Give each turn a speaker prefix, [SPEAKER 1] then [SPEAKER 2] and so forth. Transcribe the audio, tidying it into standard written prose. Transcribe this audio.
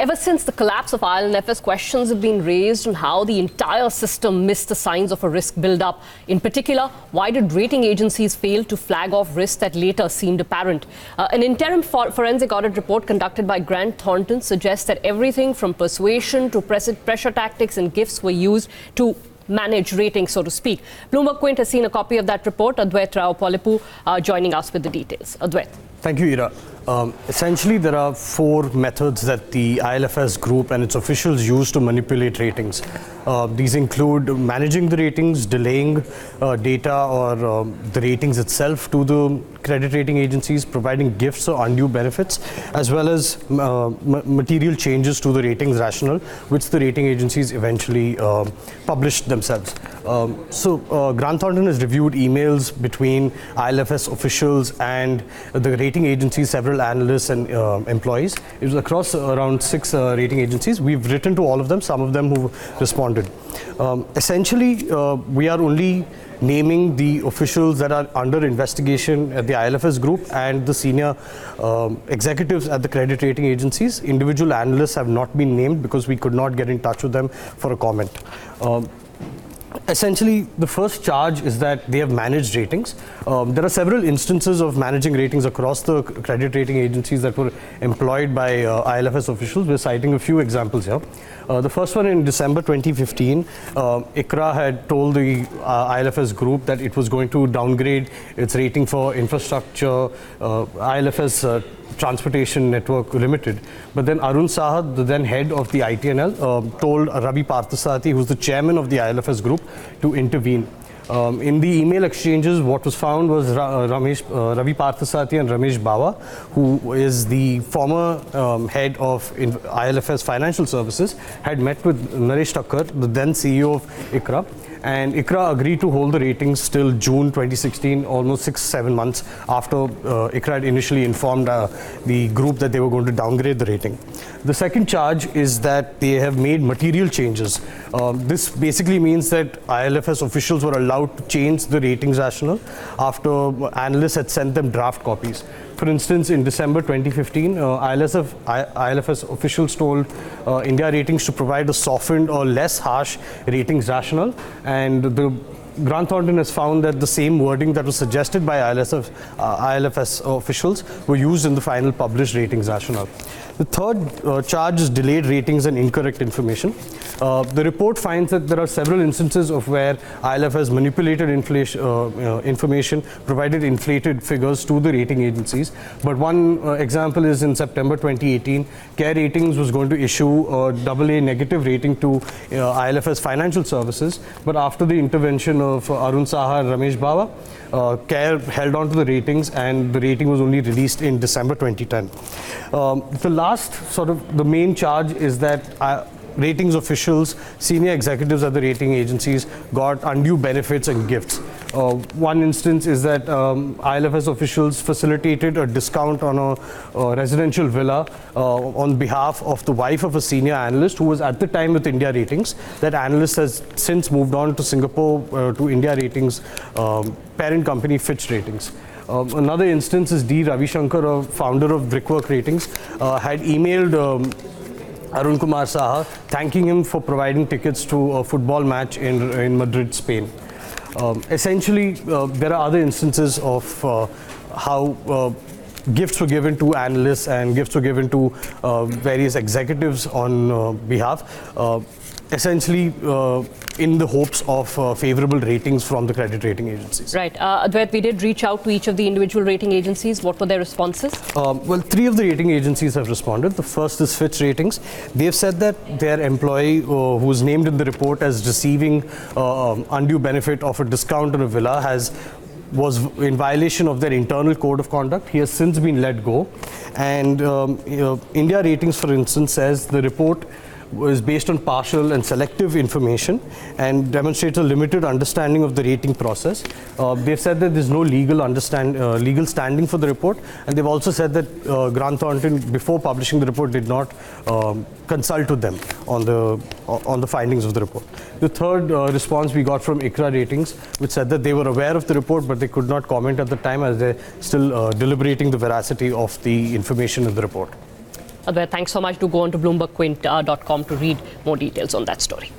[SPEAKER 1] Ever since the collapse of IL&FS, questions have been raised on how the entire system missed the signs of a risk build-up. In particular, why did rating agencies fail to flag off risks that later seemed apparent? An interim forensic audit report conducted by Grant Thornton suggests that everything from persuasion to pressure tactics and gifts were used to manage ratings, so to speak. Bloomberg Quint has seen a copy of that report. Advait Rao Polipu joining us with the details. Advait.
[SPEAKER 2] Thank you, Ira. Essentially, there are four methods that the IL&FS group and its officials use to manipulate ratings. These include managing the ratings, delaying data or the ratings itself to the credit rating agencies, providing gifts or undue benefits, as well as material changes to the ratings rationale, which the rating agencies eventually published themselves. Grant Thornton has reviewed emails between IL&FS officials and the rating agencies, several analysts and employees. It was across around 6 rating agencies. We've written to all of them, some of them who responded. Essentially, we are only naming the officials that are under investigation at the IL&FS group and the senior executives at the credit rating agencies. Individual analysts have not been named because we could not get in touch with them for a comment. Essentially, the first charge is that they have managed ratings. There are several instances of managing ratings across the credit rating agencies that were employed by IL&FS officials. We're citing a few examples here. The first one in December 2015, ICRA had told the IL&FS group that it was going to downgrade its rating for infrastructure, IL&FS Transportation Network Limited. But then Arun Saha, the then head of the ITNL, told Ravi Parthasarathi, who's the chairman of the IL&FS group, to intervene. In the email exchanges, what was found was Ravi Parthasarathi and Ramesh Bawa, who is the former head of IL&FS Financial Services, had met with Naresh Thakkar, the then CEO of ICRA. And ICRA agreed to hold the ratings till June 2016, almost 6-7 months after ICRA had initially informed the group that they were going to downgrade the rating. The second charge is that they have made material changes. This basically means that IL&FS officials were allowed to change the ratings rationale after analysts had sent them draft copies. For instance, in December 2015, IL&FS officials told India Ratings to provide a softened or less harsh ratings rationale, and the Grant Thornton has found that the same wording that was suggested by IL&FS officials were used in the final published ratings rationale. The third charge is delayed ratings and incorrect information. The report finds that there are several instances of where IL&FS manipulated information, provided inflated figures to the rating agencies. But one example is in September 2018, CARE Ratings was going to issue a AA negative rating to IL&FS Financial Services. But after the intervention of Arun Saha and Ramesh Bawa, CARE held on to the ratings, and the rating was only released in December 2010. The last the main charge is that ratings officials, senior executives at the rating agencies got undue benefits and gifts. One instance is that IL&FS officials facilitated a discount on a residential villa on behalf of the wife of a senior analyst who was at the time with India Ratings. That analyst has since moved on to Singapore to India Ratings' parent company Fitch Ratings. Another instance is D. Ravi Shankar, a founder of Brickwork Ratings, had emailed Arun Kumar Saha thanking him for providing tickets to a football match in Madrid, Spain. Essentially, there are other instances of how gifts were given to analysts and gifts were given to various executives on behalf. Essentially in the hopes of favorable ratings from the credit rating agencies.
[SPEAKER 1] Right. Advait, we did reach out to each of the individual rating agencies. What were their responses?
[SPEAKER 2] Well, 3 of the rating agencies have responded. The first is Fitch Ratings. They've said that their employee who was named in the report as receiving undue benefit of a discount on a villa was in violation of their internal code of conduct. He has since been let go. And India Ratings, for instance, says the report was based on partial and selective information and demonstrates a limited understanding of the rating process. They've said that there's no legal standing for the report, and they've also said that Grant Thornton, before publishing the report, did not consult with them on the findings of the report. The third response we got from ICRA Ratings, which said that they were aware of the report, but they could not comment at the time as they're still deliberating the veracity of the information in the report.
[SPEAKER 1] Advait, thanks so much. Do go on to BloombergQuint.com to read more details on that story.